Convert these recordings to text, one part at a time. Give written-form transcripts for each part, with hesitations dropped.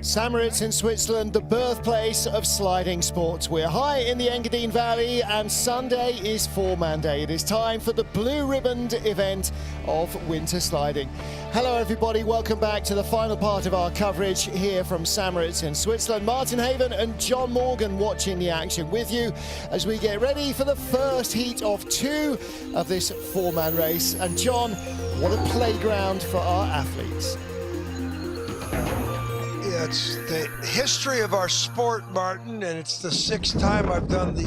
St. Moritz in Switzerland, the birthplace of sliding sports. We're high in the Engadine Valley and Sunday is four-man day. It is time for the blue-ribboned event of winter sliding. Hello everybody, welcome back to the final part of our coverage here from St. Moritz in Switzerland. Martin Haven and John Morgan watching the action with you as we get ready for the first heat of two of this four-man race. And John, what a playground for our athletes. Yeah, it's the history of our sport, Martin, and it's the sixth time I've done the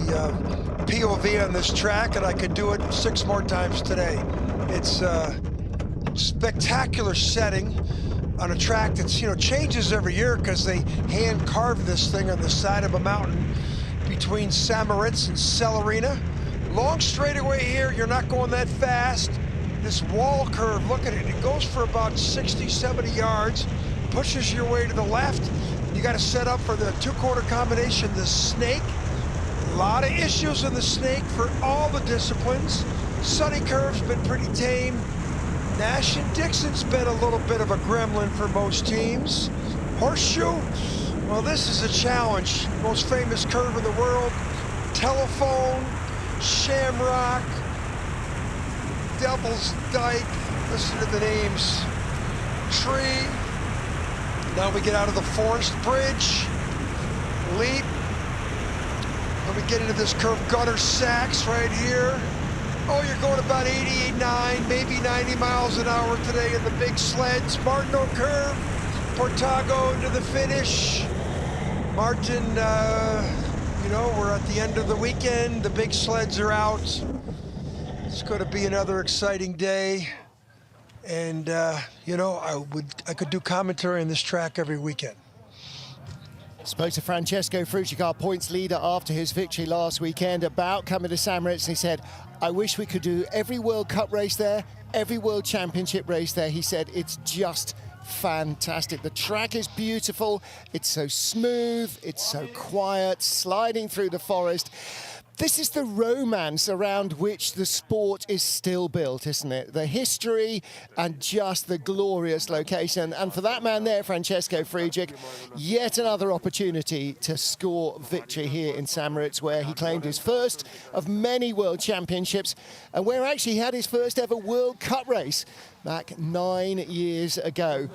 POV on this track, and I could do it 6 more times today. It's a spectacular setting on a track that's, changes every year because they hand carve this thing on the side of a mountain between St. Moritz and Celerina. Long straightaway here, you're not going that fast. This wall curve, look at it, it goes for about 60, 70 yards. Pushes your way to the left. You got to set up for the two-quarter combination, the snake. A lot of issues in the snake for all the disciplines. Sunny curve's been pretty tame. Nash and Dixon's been a little bit of a gremlin for most teams. Horseshoe, well, this is a challenge. Most famous curve in the world. Telephone, Shamrock, Devil's Dyke. Listen to the names. Tree. Now we get out of the forest bridge, leap, and we get into this curve, gutter sacks right here. Oh, you're going about 88, 9, maybe 90 miles an hour today in the big sleds. Martineau curve, Portago into the finish. Martin, we're at the end of the weekend. The big sleds are out. It's going to be another exciting day. And, I could do commentary on this track every weekend. Spoke to Francesco Frugic, our points leader, after his victory last weekend about coming to St. Moritz. And he said, I wish we could do every World Cup race there, every World Championship race there. He said, it's just fantastic. The track is beautiful. It's so smooth. It's so quiet, sliding through the forest. This is the romance around which the sport is still built, isn't it? The history and just the glorious location. And for that man there, Francesco Frugic, yet another opportunity to score victory here in St. Moritz, where he claimed his first of many World Championships and where actually he had his first ever World Cup race back 9 years ago.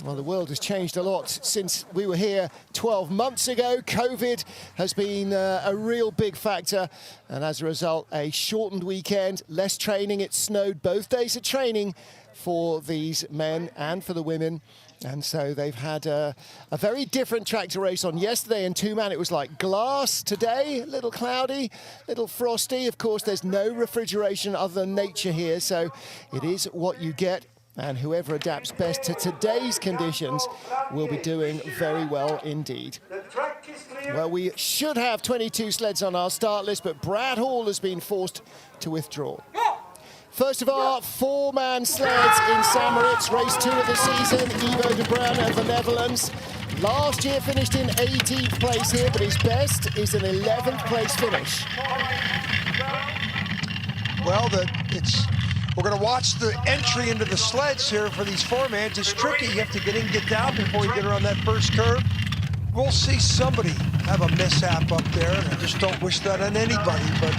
Well, the world has changed a lot since we were here 12 months ago. COVID has been a real big factor, and as a result, a shortened weekend, less training. It snowed both days of training for these men and for the women. And so they've had a very different track to race on. Yesterday in two-man, it was like glass. Today, a little cloudy, a little frosty. Of course, there's no refrigeration other than nature here, so it is what you get. And whoever adapts best to today's conditions will be doing very well indeed. Well, we should have 22 sleds on our start list, but Brad Hall has been forced to withdraw. First of all, four-man sleds in St. Moritz, race 2 of the season. Ivo de Bruin of the Netherlands. Last year finished in 18th place here, but his best is an 11th place finish. Well, we're going to watch the entry into the sleds here for these four-mans. It's tricky. You have to get in, get down before you get around that first curve. We'll see somebody have a mishap up there, and I just don't wish that on anybody, but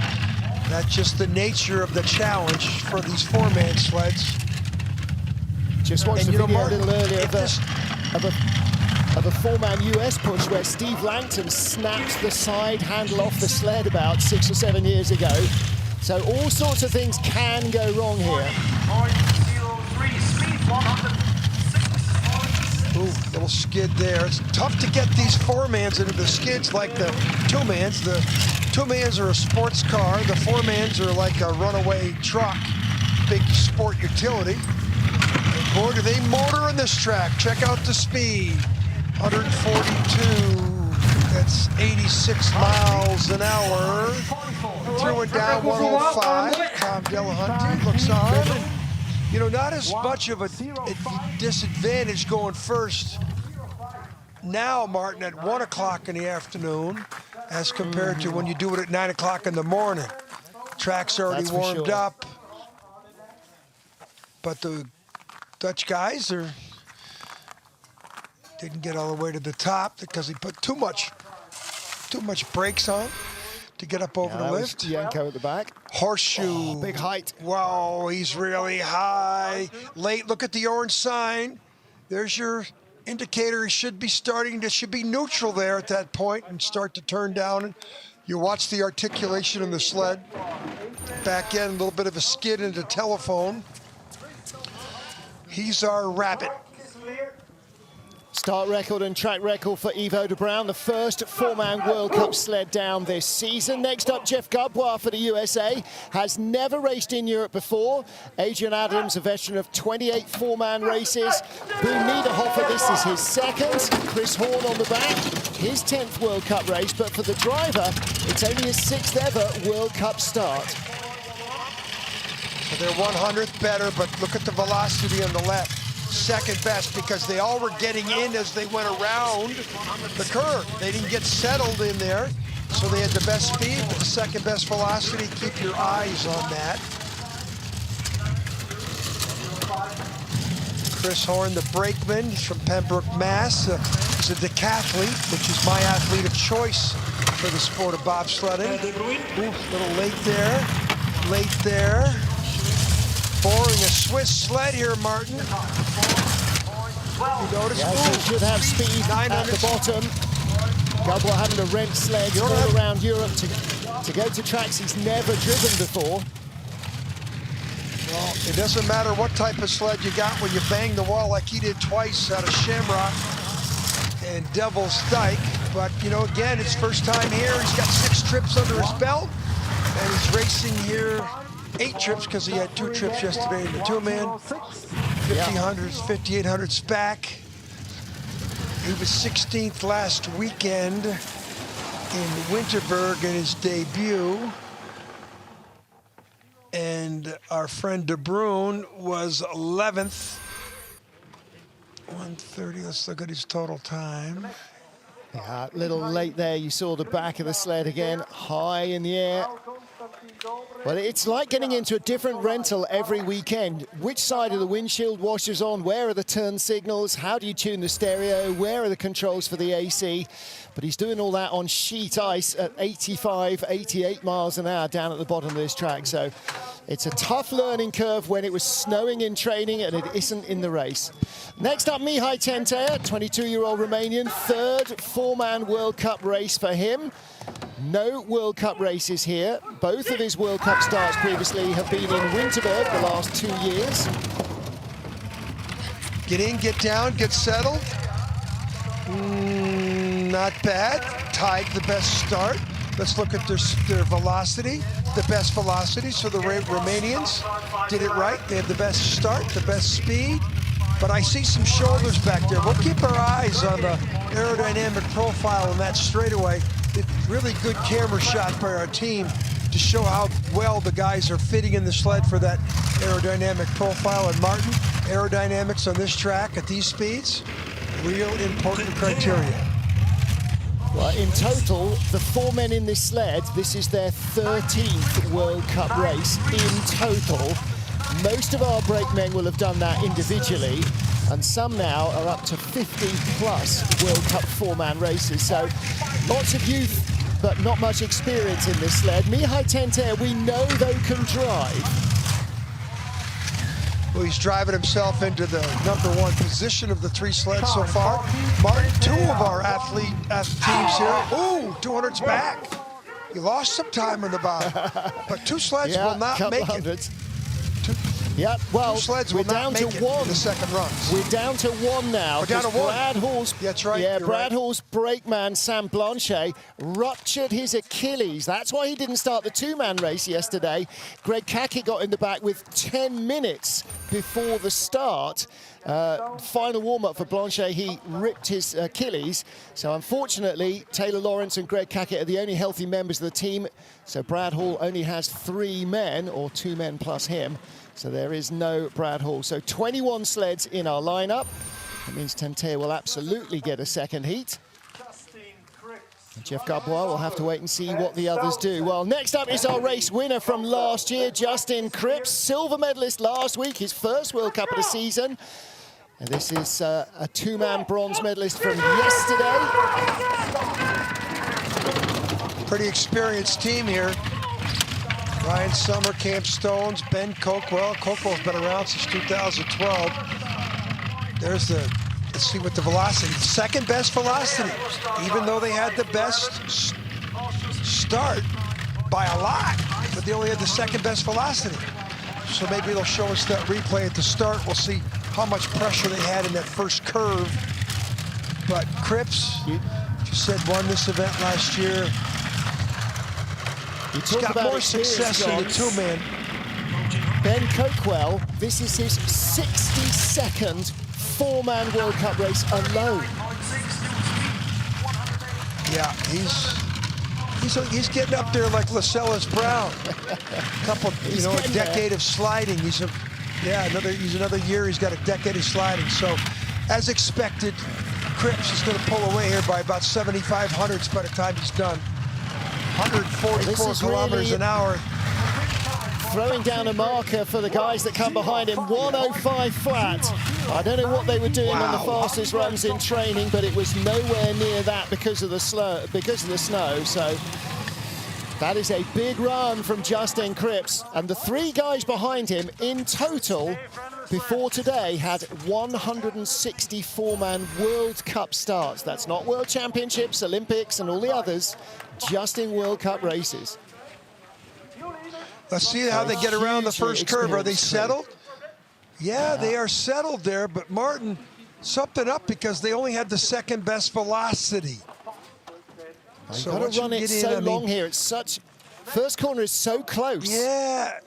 that's just the nature of the challenge for these four-man sleds. Just watched the video a little earlier of a four-man US push where Steve Langton snapped the side handle off the sled about 6 or 7 years ago. So all sorts of things can go wrong here. Ooh, little skid there. It's tough to get these four-mans into the skids like the two-mans. The two-mans are a sports car. The four-mans are like a runaway truck, big sport utility. And boy, do they motor on this track. Check out the speed. 142. That's 86 miles an hour. Through and down 105. Tom Delahunty looks on. Not as much of a disadvantage going first now, Martin, at 1 o'clock in the afternoon as compared to when you do it at 9 o'clock in the morning. Track's already warmed up. But the Dutch guys are Didn't get all the way to the top because he put too much brakes on to get up over the lift. Yanko at the back. Horseshoe. Big height. Wow, he's really high. Late, look at the orange sign. There's your indicator. He should be should be neutral there at that point and start to turn down. You watch the articulation in the sled. Back end, a little bit of a skid into telephone. He's our rabbit. Start record and track record for Ivo de Bruin, the first four-man World Cup sled down this season. Next up, Jeff Gabois for the USA, has never raced in Europe before. Adrian Adams, a veteran of 28 four-man races. Boone Niederhofer, this is his second. Chris Horn on the back, his 10th World Cup race, but for the driver, it's only his 6th ever World Cup start. So they're 100th better, but look at the velocity on the left. Second best, because they all were getting in as they went around the curve. They didn't get settled in there, so they had the best speed, but the second best velocity. Keep your eyes on that. Chris Horn, the brakeman, he's from Pembroke, Mass. He's a decathlete, which is my athlete of choice for the sport of bobsledding. Ooh, a little late there, late there. Boring a Swiss sled here, Martin. You notice? Yeah, he should have speed at the bottom. Gabois having to rent sleds all around Europe to go to tracks he's never driven before. Well, it doesn't matter what type of sled you got when you bang the wall like he did twice out of Shamrock and Devil's Dyke. But, you know, again, it's first time here. He's got 6 trips under his belt, and he's racing here 8 trips because he had 2 trips yesterday in the 2-man. 1500s, 5800s back. He was 16th last weekend in Winterberg in his debut. And our friend De Bruin was 11th. 1:30, let's look at his total time. Yeah, a little late there. You saw the back of the sled again, high in the air. Well, it's like getting into a different rental every weekend. Which side of the windshield washers on? Where are the turn signals? How do you tune the stereo? Where are the controls for the AC? But he's doing all that on sheet ice at 85, 88 miles an hour down at the bottom of this track. So it's a tough learning curve when it was snowing in training and it isn't in the race. Next up, Mihai Tentea, 22-year-old Romanian, 3rd four-man World Cup race for him. No World Cup races here. Both of his World Cup starts previously have been in Winterberg the last 2 years. Get in, get down, get settled. Not bad. Tied the best start. Let's look at their velocity, the best velocity. So the Romanians did it right. They had the best start, the best speed. But I see some shoulders back there. We'll keep our eyes on the aerodynamic profile in that straightaway. Really good camera shot by our team to show how well the guys are fitting in the sled for that aerodynamic profile. And Martin, aerodynamics on this track at these speeds, real important criteria. Well, in total, the 4 men in this sled, this is their 13th World Cup race in total. Most of our brakemen will have done that individually, and some now are up to 50+ World Cup 4-man races. So lots of youth, but not much experience in this sled. Mihai Tentea, we know they can drive. Well, he's driving himself into the #1 position of the 3 sleds so far. Martin, 2 of our athlete teams here. Ooh, 200's back. He lost some time on the bottom, but 2 sleds will not make it. Yeah, well, we're down to 1 in the second run. We're down to 1 now. We're down to 1. Brad Hall's, that's right. Yeah, Brad Hall's brakeman, Sam Blanchet, ruptured his Achilles. That's why he didn't start the 2-man race yesterday. Greg Cackett got in the back with 10 minutes before the start. Final warm-up for Blanchet, he ripped his Achilles. So unfortunately, Taylor Lawrence and Greg Cackett are the only healthy members of the team. So Brad Hall only has 3 men, or 2 men plus him. So there is no Brad Hall. So 21 sleds in our lineup. That means Tentea will absolutely get a second heat. And Jeff Gabois will have to wait and see what the others do. Well, next up is our race winner from last year, Justin Cripps, silver medalist last week, his first World Cup of the season. And this is a two-man bronze medalist from yesterday. Pretty experienced team here. Ryan Summer, Cam Stones, Ben Coakwell. Coakwell's been around since 2012. There's the, let's see what the velocity, second best velocity, even though they had the best start by a lot, but they only had the second best velocity. So maybe they'll show us that replay at the start. We'll see how much pressure they had in that first curve. But Cripps, you said, won this event last year. He's got more success in the two-man. Ben Coakwell, this is his 62nd four-man World Cup race alone. Yeah, he's getting up there like Lascelles Brown. A decade of sliding. He's another year. He's got a decade of sliding. So, as expected, Cripps is going to pull away here by about 7,500 by the time he's done. 144 kilometers an hour. Throwing down a marker for the guys that come behind him. 105 flat. I don't know what they were doing on the fastest runs in training, but it was nowhere near that because of the snow. So that is a big run from Justin Cripps. And the three guys behind him in total before today had 164-man World Cup starts. That's not World Championships, Olympics, and all the others, just in World Cup races. Let's see how they get around the first curve. Are they settled? Yeah, they are settled there, but Martin, something up because they only had the second best velocity. So got to run it so long here. It's such, first corner is so close. Yeah,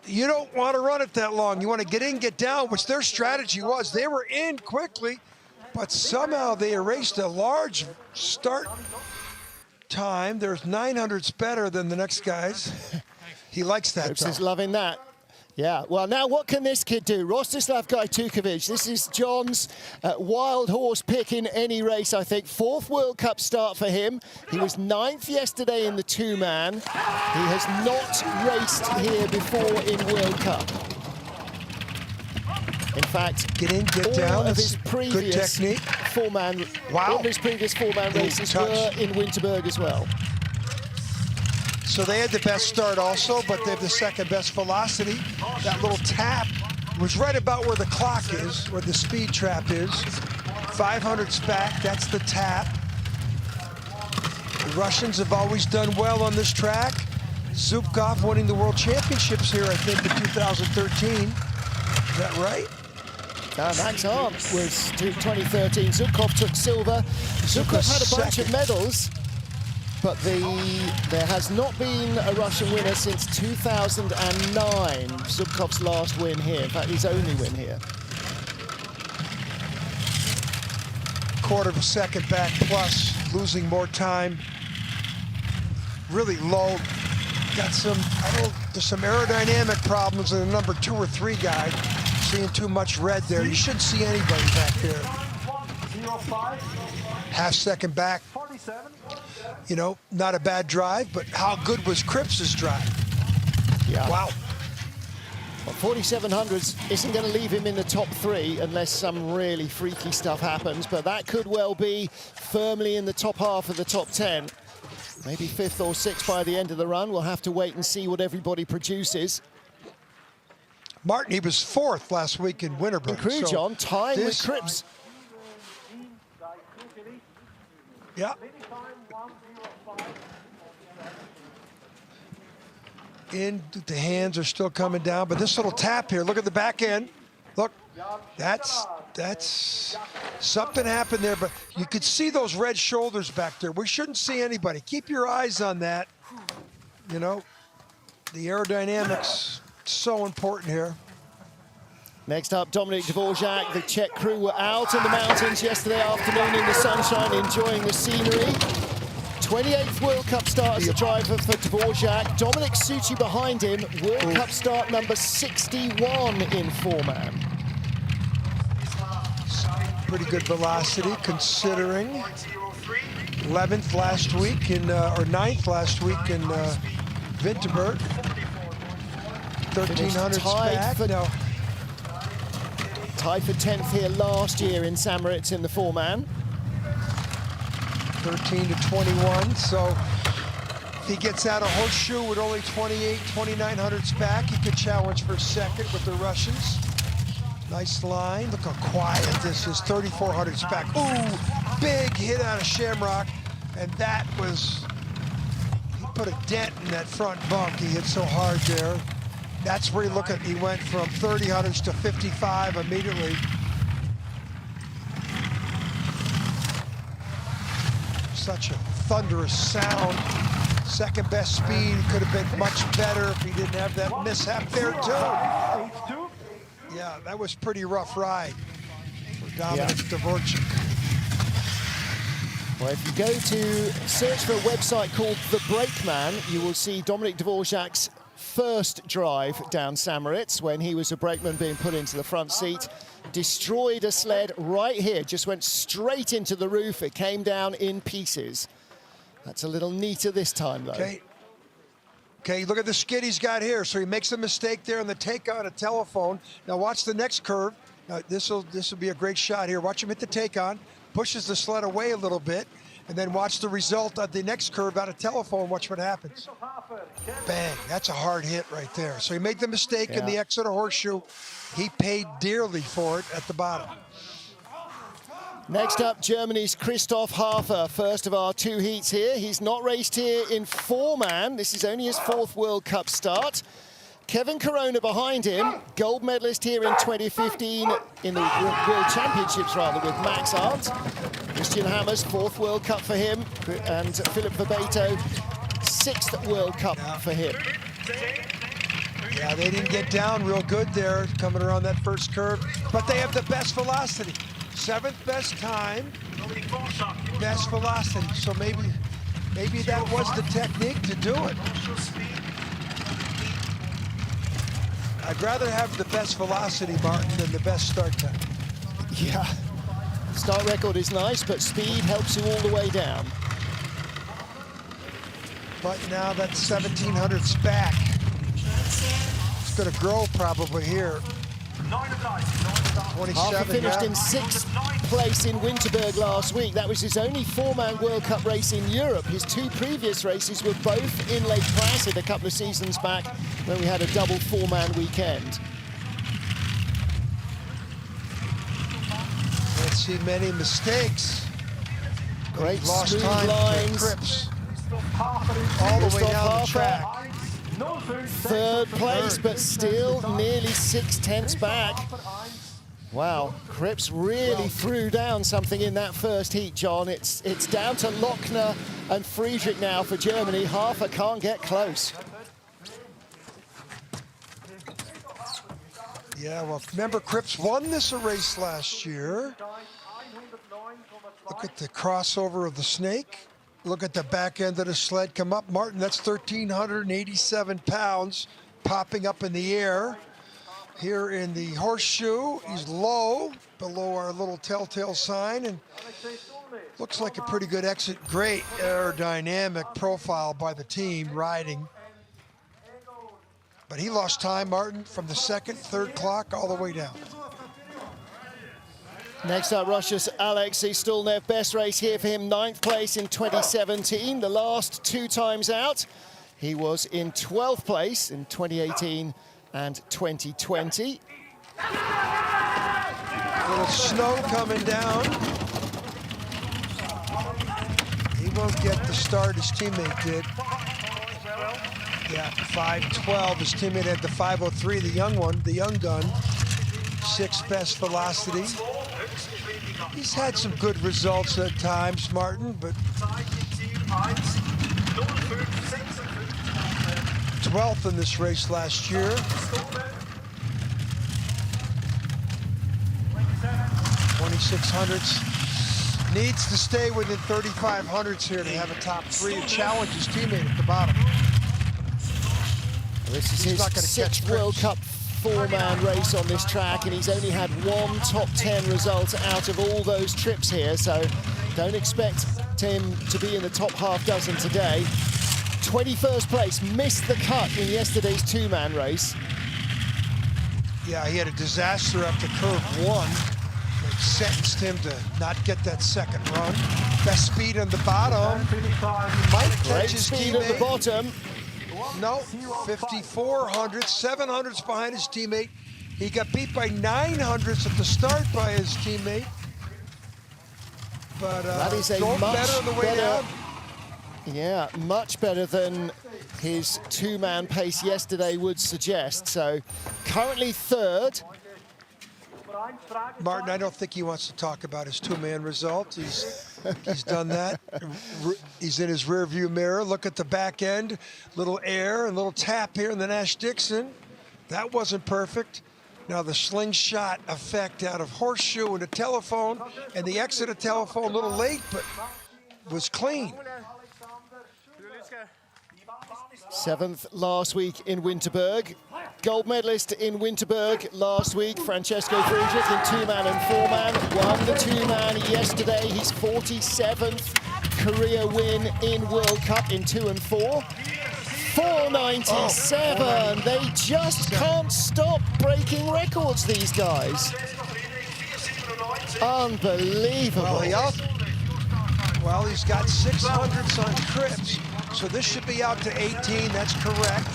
you don't want to run it that long. You want to get in, get down, which their strategy was. They were in quickly, but somehow they erased a large start time. There's 900s better than the next guys. He likes that. Cripps is loving that. Yeah, well, now what can this kid do? Rostislav Gajtukovic, this is John's wild horse pick in any race, I think. Fourth World Cup start for him. He was 9th yesterday in the two-man. He has not raced here before in World Cup. In fact, get in, get down. Of his previous four-man, all of his previous four-man races were in Winterberg as well. So they had the best start also, but they have the second best velocity. That little tap was right about where the clock is, where the speed trap is. 500's back, that's the tap. The Russians have always done well on this track. Zubkov winning the World Championships here, I think, in 2013. Is that right? Max Arndt was 2013. Zubkov took silver. Zubkov had a bunch of medals. But there has not been a Russian winner since 2009. Zubkov's last win here. In fact, his only win here. Quarter of a second back plus, losing more time. Really low. Got some, there's some aerodynamic problems in the number 2 or 3 guy. Seeing too much red there. You shouldn't see anybody back there. Half second back. You know, not a bad drive, but how good was Cripps' drive? Yeah. Wow. Well, 4700s isn't going to leave him in the top 3 unless some really freaky stuff happens, but that could well be firmly in the top half of the top 10. Maybe 5th or 6th by the end of the run. We'll have to wait and see what everybody produces. Martin, he was 4th last week in Winterberg. Crew, so John, tying with Cripps. Yeah. In, the hands are still coming down, but this little tap here, look at the back end. Look, that's something happened there, but you could see those red shoulders back there. We shouldn't see anybody. Keep your eyes on that. You know, the aerodynamics, so important here. Next up, Dominik Dvorak. The Czech crew were out in the mountains yesterday afternoon in the sunshine, enjoying the scenery. 28th World Cup start as a driver for Dvorak. Dominik Succi behind him, World Cup start number 61 in four-man. Pretty good velocity considering 11th last week in, or 9th last week in Winterberg. 1300 back. tied for 10th here last year in St. Moritz in the four-man. 13 to 21, so if he gets out a horseshoe with only 2,900s back, he could challenge for second with the Russians. Nice line. Look how quiet this is. 3,400s back. Ooh, big hit out of Shamrock, and that was, he put a dent in that front bunk. He hit so hard there. That's where you look at, he went from 3,000s to 55 immediately. Such a thunderous sound. Second best speed, could have been much better if he didn't have that mishap there too. Yeah, that was pretty rough ride for Dominic Dvorak. Well, if you go to search for a website called The Brakeman, you will see Dominic Dvorak's first drive down St. Moritz when he was a brakeman being put into the front seat. Destroyed a sled right here, just went straight into the roof. It came down in pieces. That's a little neater this time, though. Okay, look at the skid he's got here. So he makes a mistake there on the take on a telephone. Now watch the next curve. Now this will be a great shot here. Watch him hit the take on, pushes the sled away a little bit, and then watch the result of the next curve out of telephone. Watch what happens. Bang, that's a hard hit right there. So he made the mistake in the exit of horseshoe. He paid dearly for it at the bottom. Next up, Germany's Christoph Hafer, first of our two heats here. He's not raced here in four-man. This is only his fourth World Cup start. Kevin Corona behind him, gold medalist here in 2015 in the World Championships, rather, with Max Arndt. Christian Hammers, fourth World Cup for him, and Philip Verbeto, sixth World Cup for him. Yeah, they didn't get down real good there, coming around that first curve, but they have the best velocity. Seventh best time, best velocity. So maybe that was the technique to do it. I'd rather have the best velocity, Martin, than the best start time. Yeah, start record is nice, but speed helps you all the way down. But now that's 1,700s back. It's going to grow probably here. 27, Hafer finished in sixth place in Winterberg last week. That was his only four-man World Cup race in Europe. His two previous races were both in Lake Placid a couple of seasons back when we had a double four-man weekend. Can't see many mistakes. Great lost smooth time lines. Cripps. All the way down the track. Third place, but still nearly 6/10 back. Wow, Cripps really threw down something in that first heat, John. It's down to Lochner and Friedrich now for Germany. Hafer can't get close. Yeah, well, remember Cripps won this race last year. Look at the crossover of the snake. Look at the back end of the sled come up. Martin, that's 1,387 pounds popping up in the air. Here in the horseshoe, he's low, below our little telltale sign, and looks like a pretty good exit. Great aerodynamic profile by the team riding. But he lost time, Martin, from the second, third clock all the way down. Next up, Russia's Alexei Stulnev. Best race here for him, 9th place in 2017. The last two times out, he was in 12th place in 2018 and 2020. A little snow coming down. He won't get the start his teammate did. Yeah, 5:12. His teammate had the 5:03, the young one, the young gun. Sixth best velocity. He's had some good results at times, Martin, but 12th in this race last year. 2600s. Needs to stay within 3500s here to have a top three and challenge his teammate at the bottom. This is his sixth World Cup four-man race on this track, and he's only had one top 10 result out of all those trips here, so don't expect him to be in the top half dozen today. 21st place, missed the cut in yesterday's two-man race. Yeah, he had a disaster after curve 1. They sentenced him to not get that second run. Best speed on the bottom. Might catch his speed teammate. at the bottom. No, 5,400, 700s behind his teammate. He got beat by 900s at the start by his teammate. But that is a drove much better on the way better, down. yeah, much better than his two-man pace yesterday would suggest. So currently third. Martin, I don't think he wants to talk about his two-man result. He's done that. He's in his rearview mirror. Look at the back end. Little air and little tap here in the Nash-Dixon. That wasn't perfect. Now the slingshot effect out of horseshoe and the telephone, and the exit of telephone a little late, but was clean. 7th last week in Winterberg. Gold medalist in Winterberg last week, Francesco Friedrich in two-man and four-man. Won the two-man yesterday. His 47th career win in World Cup in 2 and 4. 497. They just can't stop breaking records, these guys. Unbelievable. Well, he's got 600s on trips, so this should be out to 18. That's correct.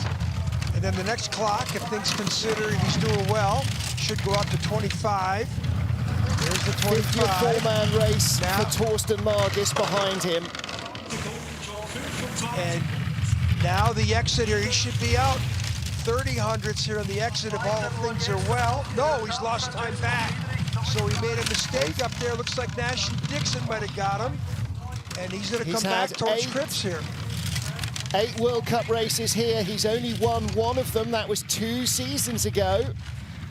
And then the next clock, if things consider he's doing well, should go up to 25. There's the 25. 50th four-man race now for Torsten Margis behind him. And now the exit here, he should be out 30 here on the exit if all things are well. No, he's lost time back. So he made a mistake up there. Looks like Nash and Dixon might have got him. And he's going to come back towards Cripps here. 8 World Cup races here. He's only won one of them. That was 2 seasons ago.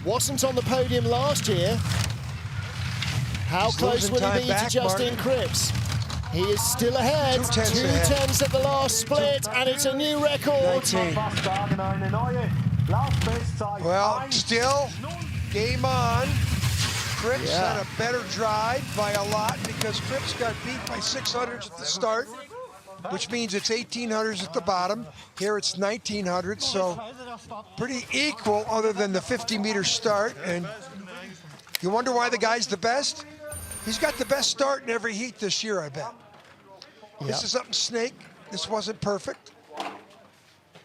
Wasn't on the podium last year. How close will he be to Justin Cripps? He is still ahead. 2 10s at the last split, and it's a new record. 19. Well, still, game on. Cripps had a better drive by a lot because Cripps got beat by 600s at the start, which means it's 1800s at the bottom. Here it's 1900s, so pretty equal other than the 50-meter start. And you wonder why the guy's the best? He's got the best start in every heat this year, I bet. This is up in Snake. This wasn't perfect.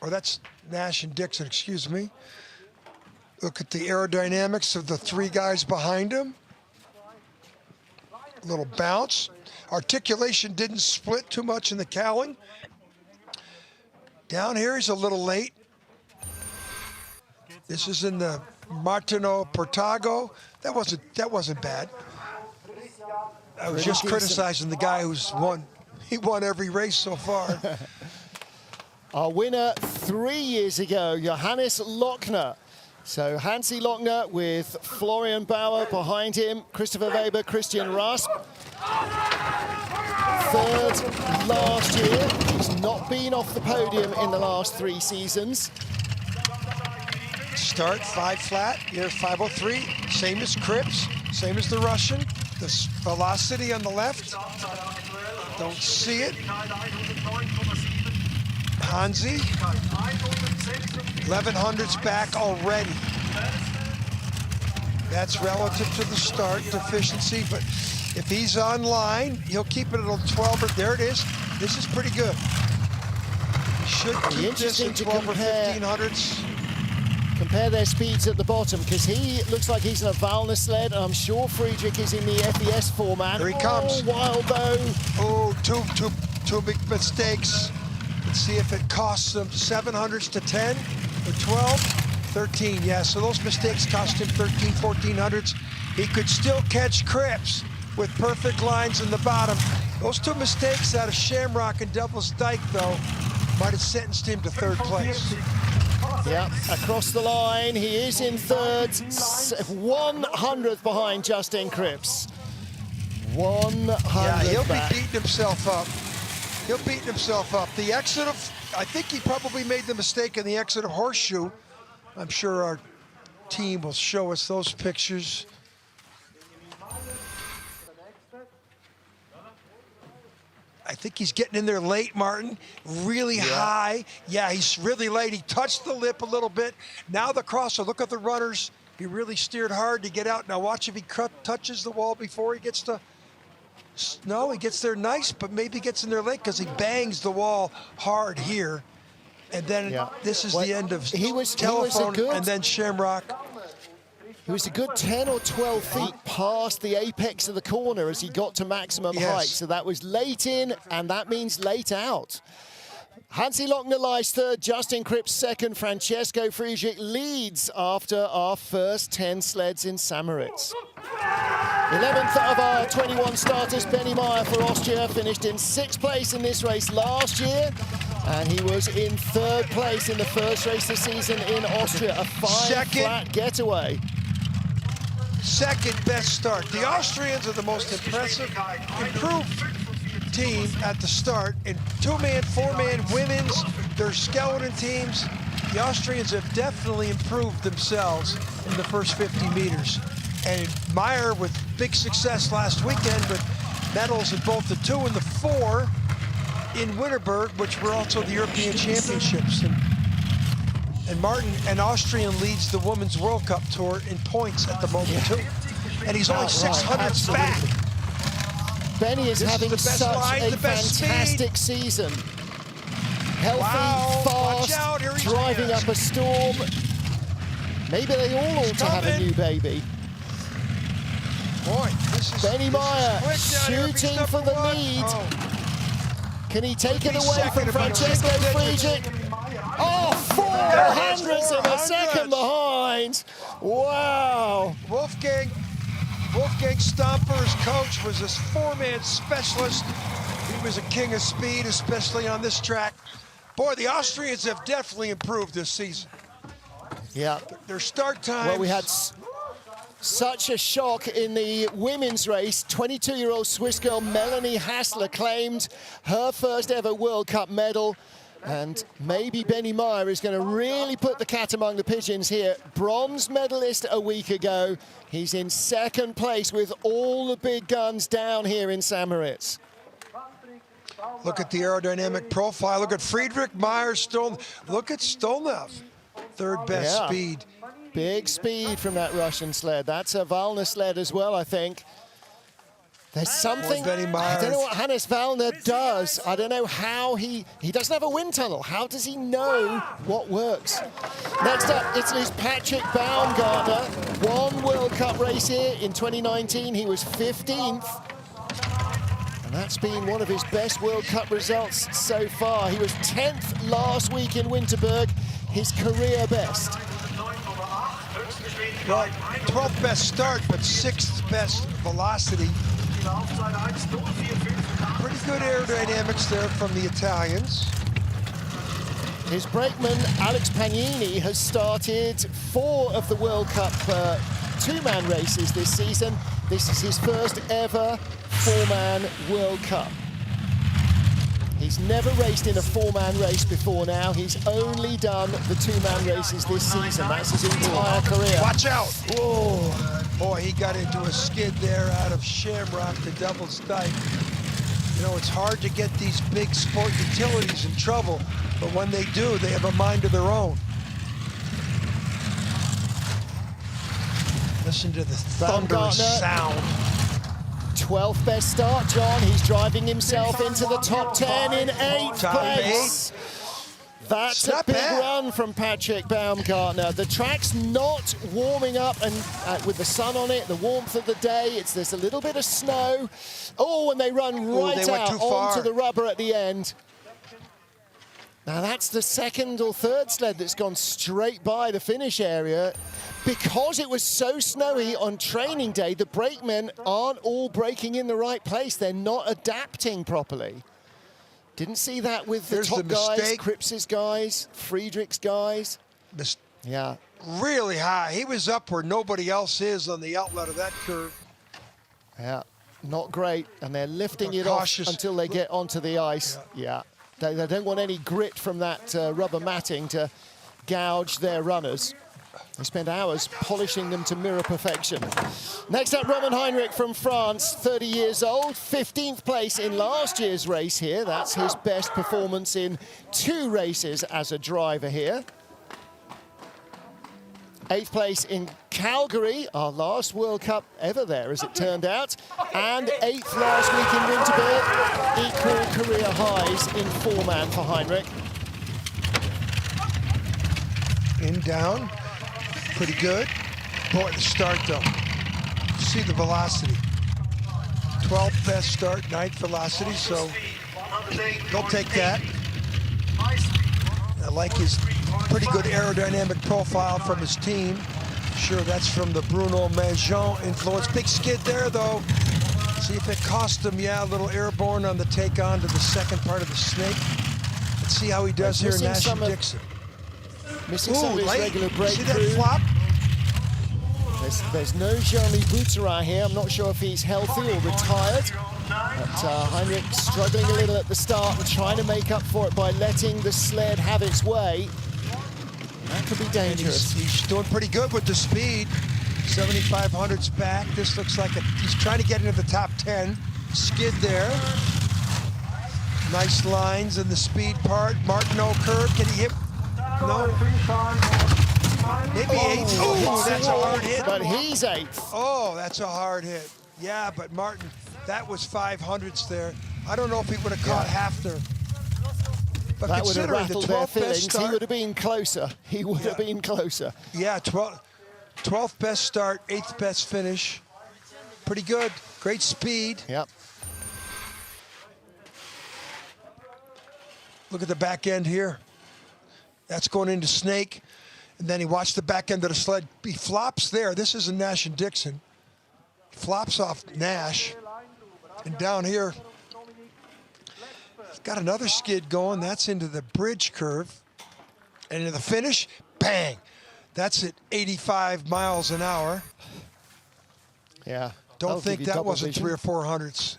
Or that's Nash and Dixon, excuse me. Look at the aerodynamics of the 3 guys behind him. A little bounce. Articulation didn't split too much in the cowling. Down here, he's a little late. This is in the Martino Portago. That wasn't bad. I was just criticizing the guy who's won. He won every race so far. Our winner 3 years ago, Johannes Lochner. So Hansi Lochner with Florian Bauer behind him, Christopher Weber, Christian Rasp. 3rd last year. He's not been off the podium in the last 3 seasons. Start 5 flat, here's 503, same as Cripps, same as the Russian. This velocity on the left, don't see it. Hansi, 1100s back already. That's relative to the start deficiency, but if he's online, he'll keep it at 12, or there it is. This is pretty good. He should keep this at 12 or 1500s. Compare their speeds at the bottom, because he looks like he's in a Valner sled, and I'm sure Friedrich is in the FES format. Here he comes. Oh, wild though. Oh, two big mistakes. Let's see if it costs him 700s to 10 or 12, 13. Yeah, so those mistakes cost him 13, 1400s. He could still catch Cripps with perfect lines in the bottom. Those 2 mistakes out of Shamrock and Devil's Dyke, though, might have sentenced him to 3rd place. Yeah, across the line, he is in 3rd, 100th behind Justin Cripps. 100 Yeah, he'll back. be beating himself up. He'll beat himself up. The exit of, I think he probably made the mistake in the exit of Horseshoe. I'm sure our team will show us those pictures. I think he's getting in there late, Martin. Really high. Yeah, he's really late. He touched the lip a little bit. Now the crosser. Look at the runners He really steered hard to get out. Now watch if he touches the wall before he gets to. No, he gets there nice, but maybe gets in there late because he bangs the wall hard here. And then this is the end of Telephone and then Shamrock. He was a good 10 or 12 feet past the apex of the corner as he got to maximum height. So that was late in, and that means late out. Hansi Lochner lies third, Justin Cripps second, Francesco Friedrich leads after our first 10 sleds in St. Moritz. 11th of our 21 starters, Benny Meyer for Austria, finished in 6th place in this race last year, and he was in 3rd place in the first race this season in Austria, a fine flat getaway. Second best start. The Austrians are the most impressive, improved team at the start. In 2-man, 4-man, women's, their skeleton teams, the Austrians have definitely improved themselves in the first 50 meters. And Meyer with big success last weekend with medals in both the 2 and the 4 in Winterberg, which were also the European Championships. And Martin, an Austrian, leads the Women's World Cup Tour in points at the moment, too. And he's only 600s back. Benny is having such a fantastic season. Healthy, fast, driving up a storm. Maybe they all ought to have a new baby. Boy, Benny Meyer shooting for the lead. Can he take it away from Francesco Friedrich? Oh, 400ths of a second behind. Wow. Wolfgang Stomper, his coach, was this 4-man specialist. He was a king of speed, especially on this track. Boy, the Austrians have definitely improved this season. Yeah. Their start times. Well, we had such a shock in the women's race. 22-year-old Swiss girl Melanie Hassler claimed her first ever World Cup medal. And maybe Benny Meyer is going to really put the cat among the pigeons here. Bronze medalist a week ago. He's in 2nd place with all the big guns down here in St. Moritz. Look at the aerodynamic profile. Look at Friedrich, Meyer, Stolnev. Look at Stolnev, 3rd best speed. Big speed from that Russian sled. That's a Valner sled as well, I think. There's something, I don't know what Hannes Valner does. I don't know how he doesn't have a wind tunnel. How does he know what works? Next up, Italy's Patrick Baumgartner. Won World Cup race here in 2019. He was 15th. And that's been one of his best World Cup results so far. He was 10th last week in Winterberg, his career best. Well, 12th best start, but 6th best velocity. Pretty good aerodynamics there from the Italians. His brakeman, Alex Pagnini, has started 4 of the World Cup 2-man races this season. This is his first ever 4-man World Cup. He's never raced in a 4-man race before now. He's only done the 2-man races this season. That's his entire career. Watch out. Whoa. Boy, he got into a skid there out of Shamrock to Devil's Dyke. You know, it's hard to get these big sport utilities in trouble, but when they do, they have a mind of their own. Listen to the thunderous sound. 12th best start, John. He's driving himself into the top 10 in 8th place. That's a big run from Patrick Baumgartner. The track's not warming up, and with the sun on it, the warmth of the day, there's a little bit of snow. Oh, and they run right out onto the rubber at the end. Now that's the 2nd or 3rd sled that's gone straight by the finish area. Because it was so snowy on training day, the brakemen aren't all braking in the right place. They're not adapting properly. Didn't see that with the top guys, Kripps's guys, Friedrich's guys. Yeah. Really high. He was up where nobody else is on the outlet of that curve. Yeah, not great. And they're lifting it off until they get onto the ice. Yeah. They don't want any grit from that rubber matting to gouge their runners. They spent hours polishing them to mirror perfection. Next up, Roman Heinrich from France, 30 years old, 15th place in last year's race here. That's his best performance in 2 races as a driver here. 8th place in Calgary, our last World Cup ever there, as it turned out. And 8th last week in Winterberg. Equal career highs in 4-man for Heinrich. In, down, pretty good. Boy, the start though. See the velocity. 12th best start, 9th velocity, so they'll take that. I like his pretty good aerodynamic profile from his team. Sure, that's from the Bruno Maggion influence. Big skid there, though. See if it cost him, yeah, a little airborne on the take on to the second part of the snake. Let's see how he does here in Nash and Dixon. Missing some of his regular breakthrough. See that flop? There's no Jeremy Bouterin here. I'm not sure if he's healthy or retired. But Heinrich struggling a little at the start and trying to make up for it by letting the sled have its way. That could be dangerous. He's doing pretty good with the speed. 7,500's back. This looks like he's trying to get into the top 10. Skid there. Nice lines in the speed part. Martineau curve. Can he hit? No. Maybe 8th. Oh, that's a hard hit. But he's 8th. Oh, that's a hard hit. Yeah, but Martin, that was 500s there. I don't know if he would have caught half there. But that would have considering the rattled their 12th best feelings. start, he would have been closer. He would have been closer. Yeah, 12th best start, 8th best finish. Pretty good. Great speed. Yep. Look at the back end here. That's going into Snake. And then he watched the back end of the sled. He flops there. This is a Nash and Dixon. Flops off Nash. And down here, he's got another skid going. That's into the bridge curve. And in the finish, bang. That's at 85 miles an hour. Yeah. Don't think that wasn't 300 or 400s.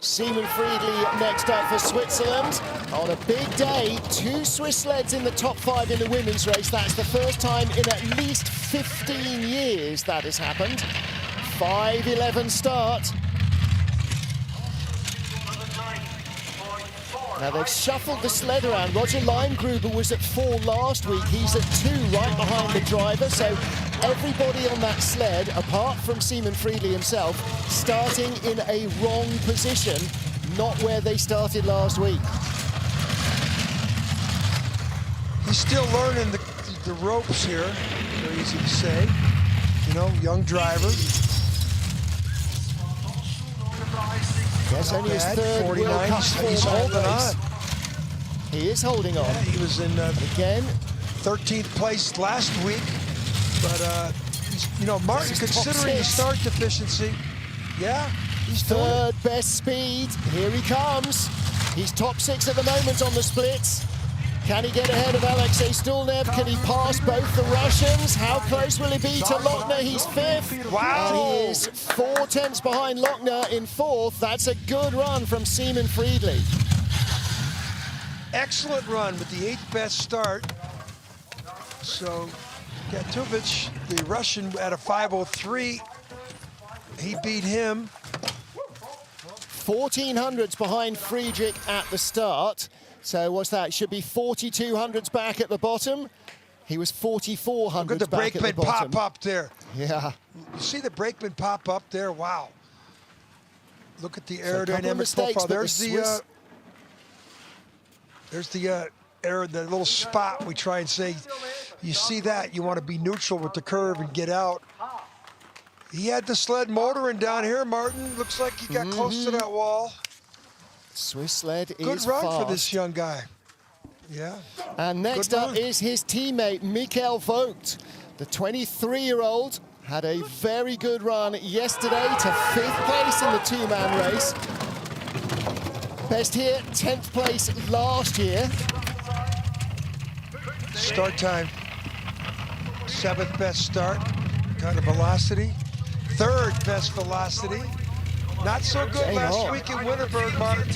Seaman Friedli next up for Switzerland. On a big day, 2 Swiss sleds in the top 5 in the women's race. That's the first time in at least 15 years that has happened. 5:11 start. Now they've shuffled the sled around. Roger Leingruber was at 4 last week. He's at 2 right behind the driver. So everybody on that sled, apart from Seaman Friedli himself, starting in a wrong position, not where they started last week. He's still learning the ropes here. Very easy to say. You know, young driver. That's only his 3rd World Cup He's holding on. He is holding on. Yeah, he was in again 13th place last week, but you know, Martin, considering the start deficiency, yeah, he's doing it. 3rd best speed. Here he comes. He's top 6 at the moment on the splits. Can he get ahead of Alexei Stulnev? Can he pass both the Russians? How close will he be to Lochner? He's 5th. Wow. And he is 4 tenths behind Lochner in 4th. That's a good run from Seaman Friedli. Excellent run with the 8th best start. So Gatuvic, the Russian, at a 5:03. He beat him. 1400s behind Friedrich at the start. So what's that? Should be 4200s back at the bottom. He was 4400s Look at the back at the brakeman bottom. pop up there. Yeah. You see the brakeman pop up there? Wow. Look at the So a couple of aerodynamic mistakes, profile. but There's the little spot we try and say. You see that? You want to be neutral with the curve and get out. He had the sled motoring down here, Martin. Looks like he got close to that wall. Swiss sled is Good run fast for this young guy. Yeah. And next up is his teammate, Michael Vogt. The 23-year-old had a very good run yesterday to 5th place in the 2-man race. Best here, 10th place last year. Start time. 7th best start. Kind of velocity. 3rd best velocity. Not so good last week in Winterberg, Martin.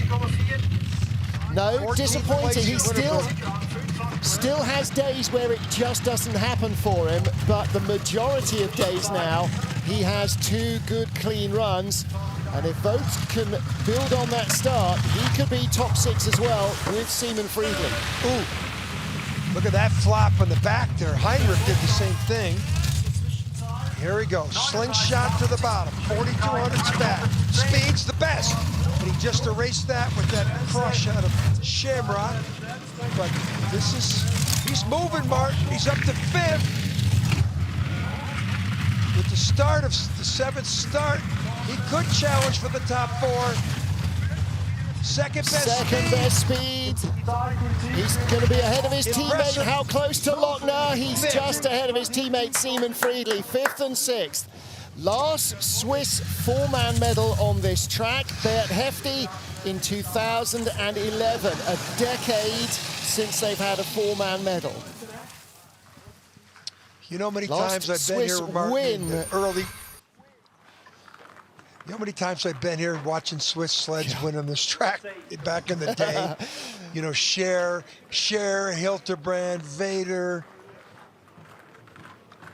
No, disappointing. He still has days where it just doesn't happen for him, but the majority of days now, he has 2 good, clean runs. And if Vogt can build on that start, he could be top 6 as well with Seaman Friedli. Ooh. Look at that flop in the back there. Heinrich did the same thing. Here we go, slingshot to the bottom, 4,200's back. Speed's the best, and he just erased that with that crush out of Shamrock. But this is, he's moving, Martin. He's up to 5th. With the start of the 7th start, he could challenge for the top 4. Second best speed. He's going to be ahead of his teammate. How close to Lochner? He's just ahead of his teammate Simon Friedli, 5th and 6th. Last Swiss 4-man medal on this track. Bert Hefty in 2011, a decade since they've had a 4-man medal. You know how many times I've been here, Martin, early. You know how many times I've been here watching Swiss sleds win on this track back in the day? You know, Scher, Hilterbrand, Vader.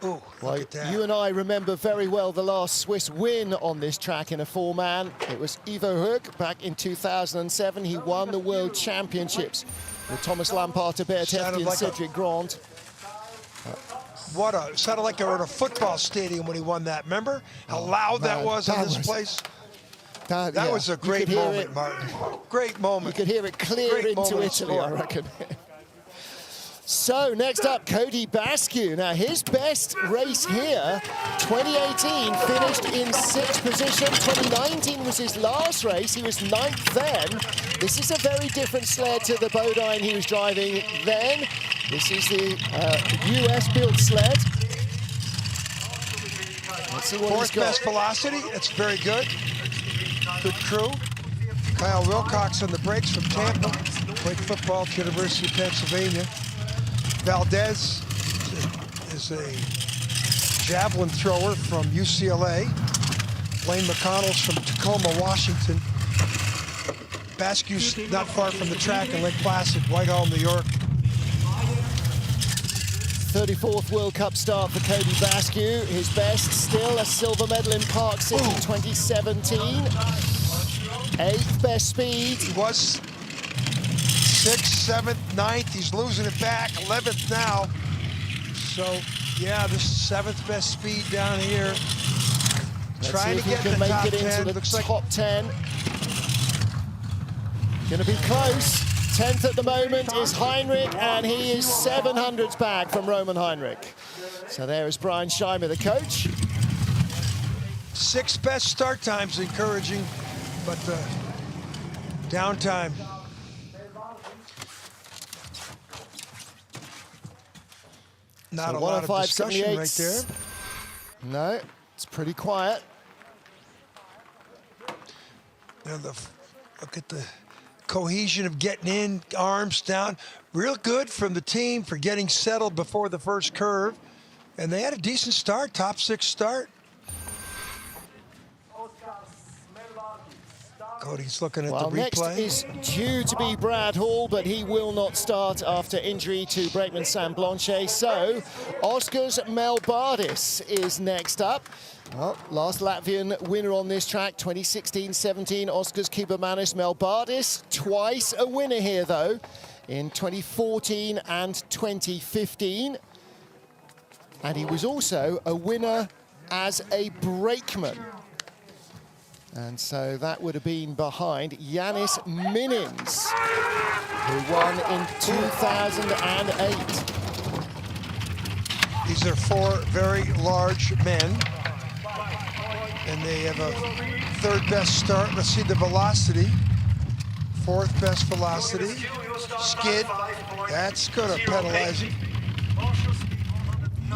Oh, look at that. You and I remember very well the last Swiss win on this track in a 4-man. It was Ivo Hoek back in 2007. He won the World Championships with Thomas Lampard, Bert Hefty, and Cedric Grant. What a, sounded like they were in a football stadium when he won that. Remember how loud that was in this place? That was a great moment, Martin. Great moment. You could hear it clear into Italy, I reckon. So next up, Cody Bascu. Now his best race here, 2018, finished in 6th position. 2019 was his last race. He was 9th then. This is a very different sled to the Bodine he was driving then. This is the US-built sled. Let's see what 4th best velocity. That's very good. Good crew. Kyle Wilcox on the brakes from Tampa. Played football at the University of Pennsylvania. Valdez is a javelin thrower from UCLA. Blaine McConnell's from Tacoma, Washington. Bascu's not far from the track in Lake Placid, Whitehall, New York. 34th World Cup start for Cody Bascu. His best still a silver medal in Park City 2017. 8th best speed. He was 6th, 7th, 9th. He's losing it back. 11th now. So, yeah, this is 7th best speed down here. Trying to get the top 10. Looks like top 10. Going to be close. 10th at the moment is Heinrich, and he is 700s back from Roman Heinrich. So there is Brian Scheimer, the coach. 6th best start time's encouraging, but downtime. Not a lot of discussion right there. No, it's pretty quiet. Now look at the cohesion of getting in, arms down. Real good from the team for getting settled before the first curve. And they had a decent start, top 6 start. Cody's looking at the replay. Next is due to be Brad Hall, but he will not start after injury to brakeman Sam Blanchet. So Oskars Melbardis is next up. Well, last Latvian winner on this track, 2016-17, Oskars Kibermanis Melbardis. Twice a winner here, though, in 2014 and 2015. And he was also a winner as a brakeman. And so that would have been behind Yanis Minins, who won in 2008. These are 4 very large men. And they have a 3rd best start. Let's see the velocity. 4th best velocity. Skid. That's good at penalizing.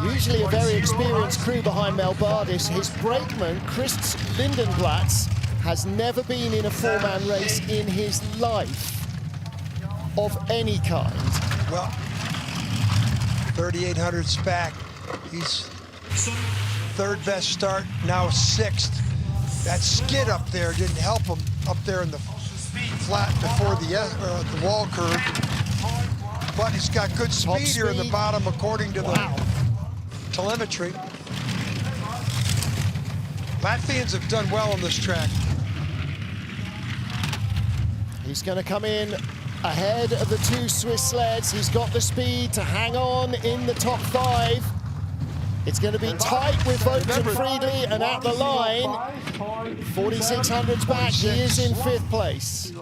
Usually a very experienced crew behind Melbardis. His brakeman, Chris Lindenblatz, has never been in a 4-man race in his life of any kind. Well, 3,800's back. He's 3rd best start, now 6th. That skid up there didn't help him up there in the flat before the wall curve. But he's got good speed here in the bottom, according to the telemetry. Latvians have done well on this track. He's going to come in ahead of the two Swiss sleds. He's got the speed to hang on in the top 5. It's going to be tight with Vogt and Friedli, and at the line, 4600's back. He is in 5th place.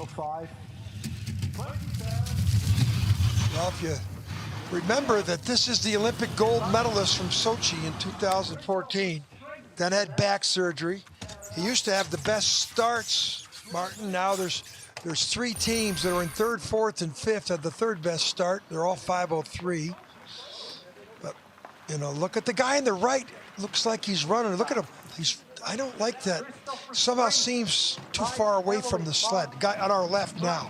Well, if you remember that this is the Olympic gold medalist from Sochi in 2014, then had back surgery. He used to have the best starts, Martin. Now there's 3 teams that are in 3rd, 4th, and 5th, had the 3rd best start. They're all 5:03. But, you know, look at the guy on the right. Looks like he's running. Look at him. I don't like that. Somehow seems too far away from the sled. Guy on our left now.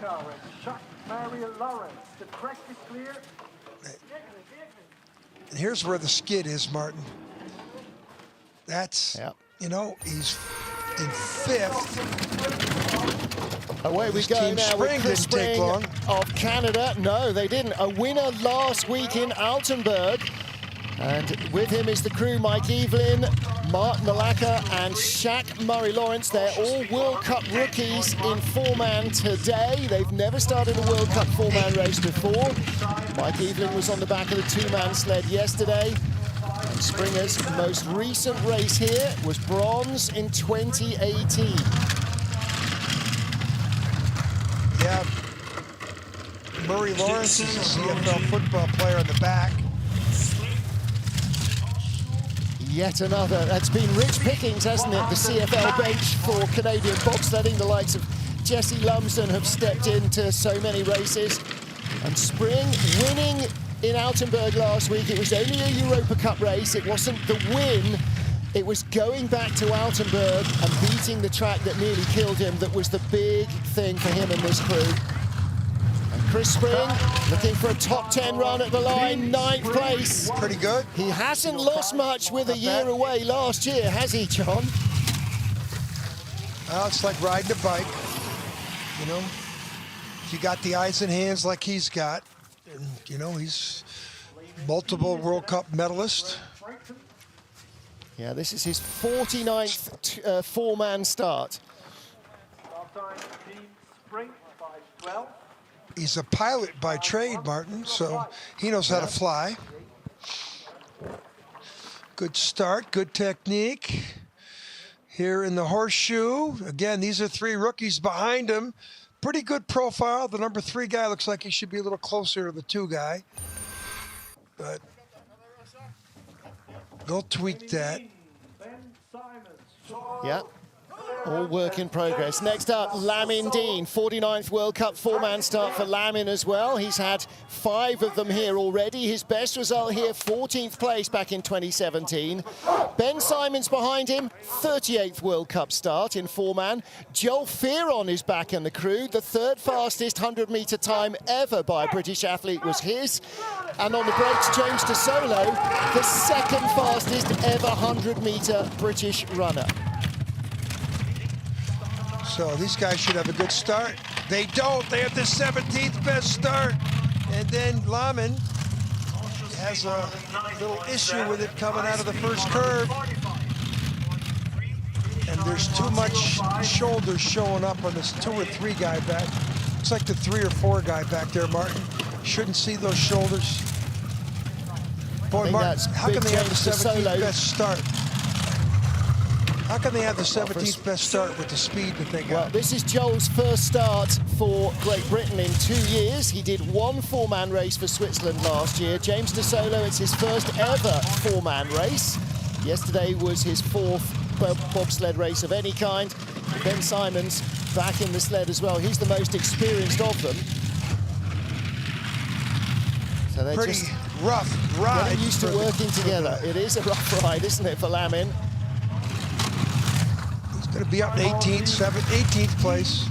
And here's where the skid is, Martin. That's, you know, he's in 5th. Away we go now with Chris Spring of Canada. No, they didn't. A winner last week in Altenburg. And with him is the crew, Mike Evelyn, Mark Malacca, and Shaq Murray-Lawrence. They're all World Cup rookies in 4-man today. They've never started a World Cup 4-man race before. Mike Evelyn was on the back of the 2-man sled yesterday. And Springer's most recent race here was bronze in 2018. Yeah, Murray-Lawrence is a CFL football player in the back. Yet another. That's been rich pickings, hasn't it? The CFL bench for Canadian bobsledding. The likes of Jesse Lumsden have stepped into so many races. And Spring winning in Altenburg last week. It was only a Europa Cup race. It wasn't the win. It was going back to Altenburg and beating the track that nearly killed him that was the big thing for him and this crew. And Chris Spring looking for a top 10 run at the line, 9th place. Pretty good. He hasn't lost much with a year away last year, has he, John? Well, it's like riding a bike. You know, if you got the eyes and hands like he's got, and, you know, he's multiple World Cup medalist. Yeah, this is his 49th 4-man start. He's a pilot by trade, Martin, so he knows how to fly. Good start, good technique. Here in the horseshoe, again, these are 3 rookies behind him. Pretty good profile. The number 3 guy looks like he should be a little closer to the 2 guy. But they'll tweak that. Yeah, all work in progress. Next up, Lamin Dean, 49th World Cup 4-man start for Lamin as well. He's had 5 of them here already. His best result here, 14th place back in 2017. Ben Simon's behind him, 38th World Cup start in 4-man. Joel Fearon is back in the crew. The 3rd fastest 100-meter time ever by a British athlete was his. And on the brakes, James DeSolo, the 2nd fastest ever 100-meter British runner. So these guys should have a good start. They don't. They have the 17th best start. And then Lamin has a little issue with it coming out of the first curve. And there's too much shoulders showing up on this 2 or 3 guy back. Looks like the 3 or 4 guy back there, Martin. Shouldn't see those shoulders. Boy, Martin, how can they have the 17th best start? How can they have the 17th best start with the speed that they got? Well, this is Joel's first start for Great Britain in 2 years. He did 1 4-man race for Switzerland last year. James DeSolo, it's his first ever 4-man race. Yesterday was his 4th bobsled race of any kind. Ben Simon's back in the sled as well. He's the most experienced of them. So they're pretty just rough ride. Getting used to working together. It is a rough ride, isn't it, for Lamin? Going to be up in 18th place.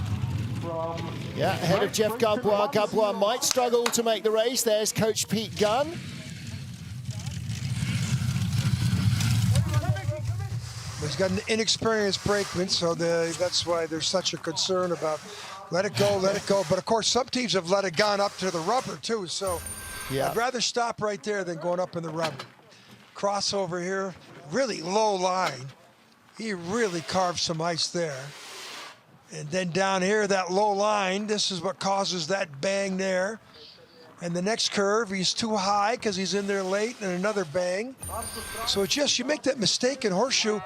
Yeah, ahead of Jeff Gabois. Gabois might struggle to make the race. There's Coach Pete Gunn. He's got an inexperienced brakeman, so that's why there's such a concern about let it go, let it go. But of course, some teams have let it gone up to the rubber too, so yeah. I'd rather stop right there than going up in the rubber. Crossover here, really low line. He really carved some ice there. And then down here, that low line, this is what causes that bang there. And the next curve, he's too high because he's in there late, and another bang. So it's just, you make that mistake in Horseshoe,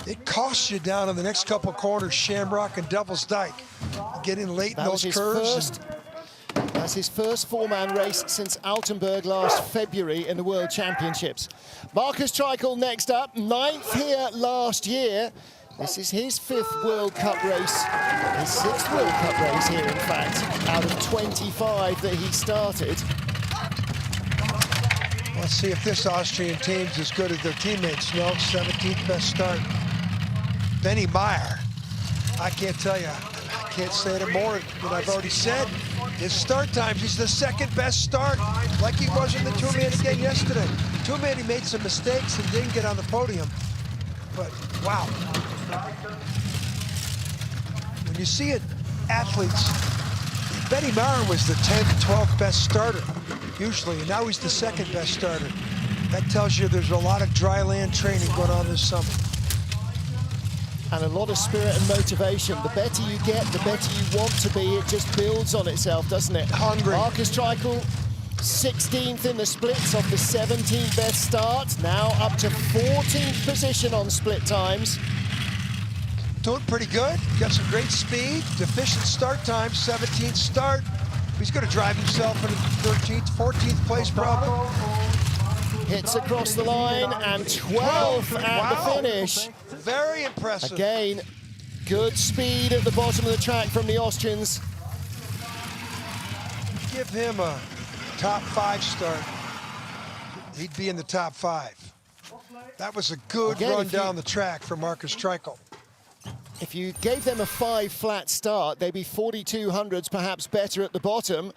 it costs you down in the next couple corners, Shamrock and Devil's Dyke. Get in late in those curves. That's his first four-man race since Altenburg last February in the World Championships. Markus Treichel next up, 9th here last year. This is his 5th World Cup race, his 6th World Cup race here, in fact, out of 25 that he started. Let's see if this Austrian team's as good as their teammates. No, 17th best start. Benny Meyer, I can't tell you, I can't say it more than I've already said. His start times, he's the 2nd best start, like he was in the two-man again yesterday. Two-man, he made some mistakes and didn't get on the podium, but wow. When you see it, athletes, Benny Meyer was the 10th, 12th best starter, usually, and now he's the 2nd best starter. That tells you there's a lot of dry land training going on this summer. And a lot of spirit and motivation. The better you get, the better you want to be. It just builds on itself, doesn't it? Hungry. Markus Treichel, 16th in the splits off the 17th best start. Now up to 14th position on split times. Doing pretty good. Got some great speed. Deficient start time, 17th start. He's going to drive himself into 13th, 14th place probably. Hits across the line and 12th at the finish. Very impressive. Again, good speed at the bottom of the track from the Austrians. Give him a top 5 start. He'd be in the top 5. That was a good run down the track for Markus Treichel. If you gave them a 5 flat start, they'd be 4200s perhaps better at the bottom,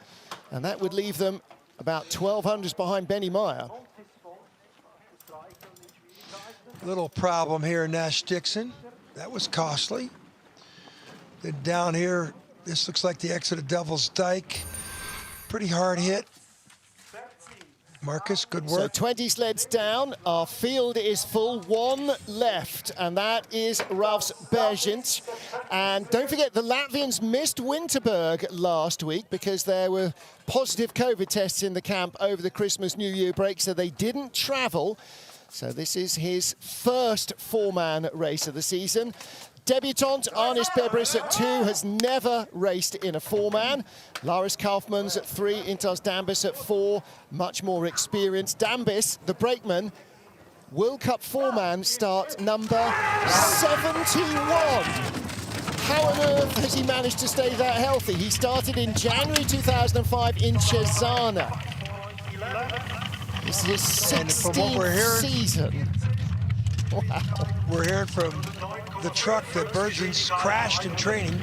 and that would leave them about 1200s behind Benny Meyer. Little problem here in Nash-Dixon. That was costly. Then down here, this looks like the exit of Devil's Dyke. Pretty hard hit. Markus, good work. So 20 sleds down, our field is full, 1 left, and that is Ralfs Bergint. And don't forget, the Latvians missed Winterberg last week because there were positive COVID tests in the camp over the Christmas-New Year break, so they didn't travel. So this is his first four-man race of the season. Debutant Arnis Bebris at 2 has never raced in a four-man. Laris Kaufmans at 3, Intas Dambis at 4, much more experienced. Dambis, the brakeman, World Cup four-man start number 71. How on earth has he managed to stay that healthy? He started in January 2005 in Cesana. This is his 16th season. Wow. We're hearing from the truck that Bergins crashed in training.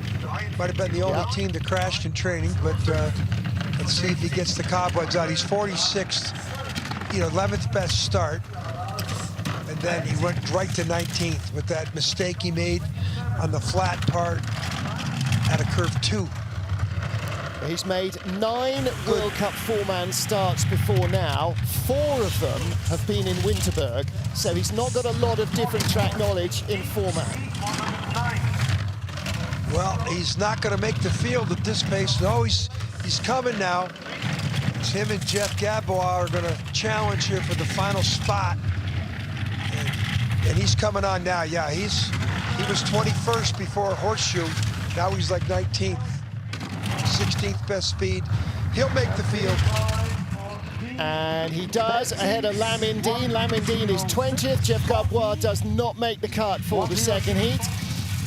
Might have been the only team that crashed in training, but let's see if he gets the cobwebs out. He's 46th, 11th best start. And then he went right to 19th with that mistake he made on the flat part at a curve 2. He's made 9 World Cup four-man starts before now. 4 of them have been in Winterberg, so he's not got a lot of different track knowledge in four-man. Well, he's not going to make the field at this pace. No, he's coming now. It's him and Jeff Gabois are going to challenge here for the final spot. And he's coming on now. Yeah, he was 21st before Horseshoe. Now he's like 19th. 16th best speed. He'll make the field. And he does, ahead of Lamindine. Lamindine is 20th. Jeff Gabois does not make the cut for the second heat.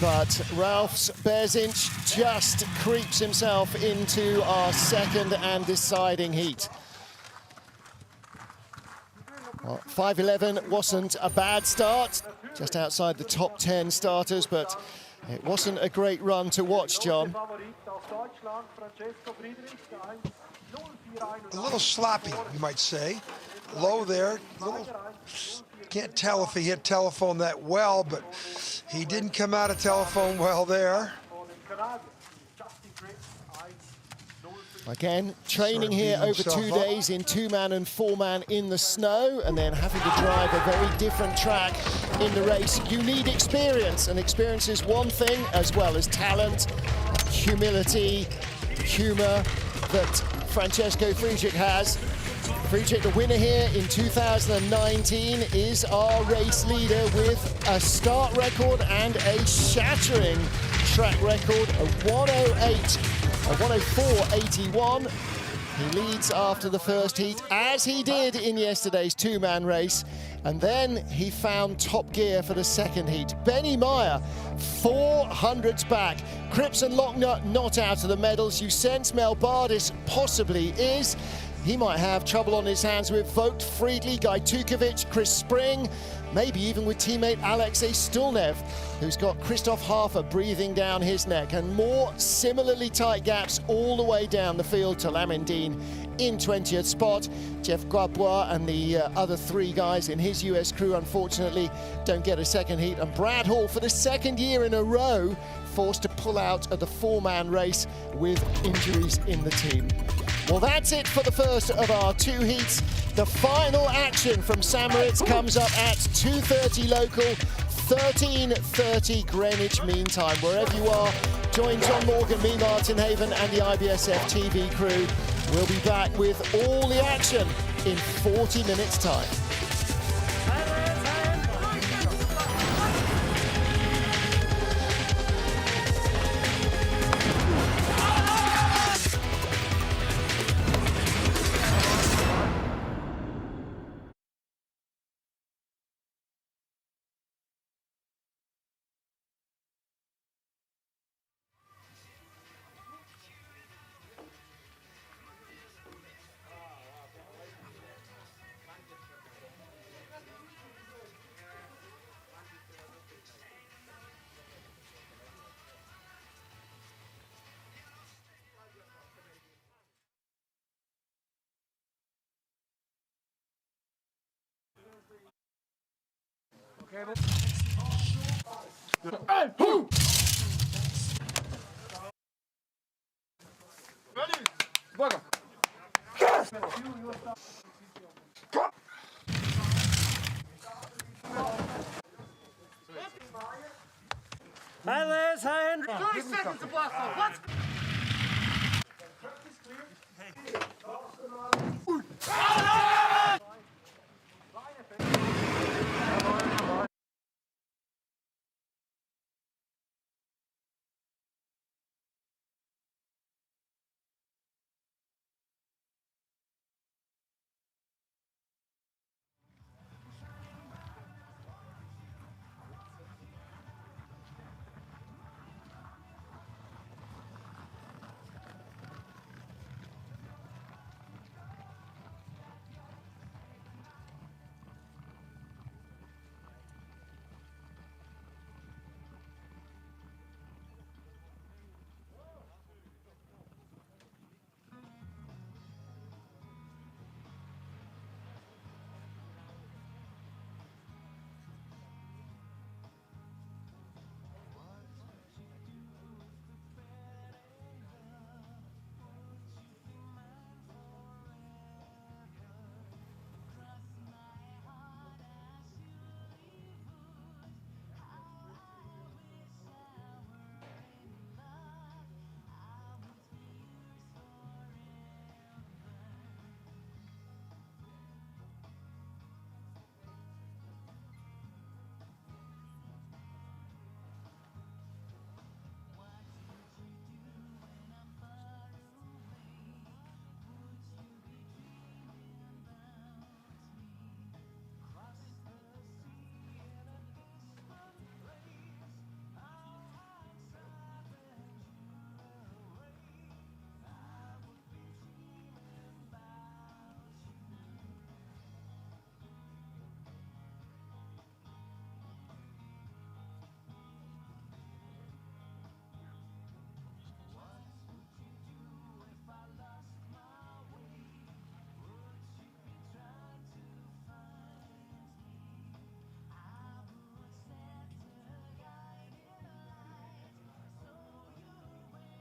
But Ralfs Bergint just creeps himself into our second and deciding heat. Well, 5:11 wasn't a bad start, just outside the top 10 starters, but it wasn't a great run to watch, John. A little sloppy, you might say. Low there. Can't tell if he hit telephone that well, but he didn't come out of telephone well there. Again, training here over 2 days in two-man and four-man in the snow, and then having to drive a very different track in the race, you need experience, and experience is one thing, as well as talent, humility, humor that Francesco Friedrich has. Friedrich, the winner here in 2019, is our race leader with a start record and a shattering track record of 104.81. He leads after the first heat, as he did in yesterday's two-man race, and then he found top gear for the second heat. Benny Meyer, 400s back. Cripps and Lochner not out of the medals. You sense Melbardis possibly is. He might have trouble on his hands with Vogt, Friedli, Gajtukovic, Chris Spring, maybe even with teammate Alexei Stulnev, who's got Christoph Hafer breathing down his neck, and more similarly tight gaps all the way down the field to Lamendine in 20th spot. Jeff Gabois and the other three guys in his US crew, unfortunately, don't get a second heat. And Brad Hall, for the second year in a row, forced to pull out of the four-man race with injuries in the team. Well, that's it for the first of our two heats. The final action from St. Moritz comes up at 2:30 local, 13:30 Greenwich Mean Time. Wherever you are, join John Morgan, me, Martin Haven, and the IBSF TV crew. We'll be back with all the action in 40 minutes' time. Hey, who? Ready? Welcome. Hi, Liz. Hi, Andrew. 30 seconds to blast off. Let's go.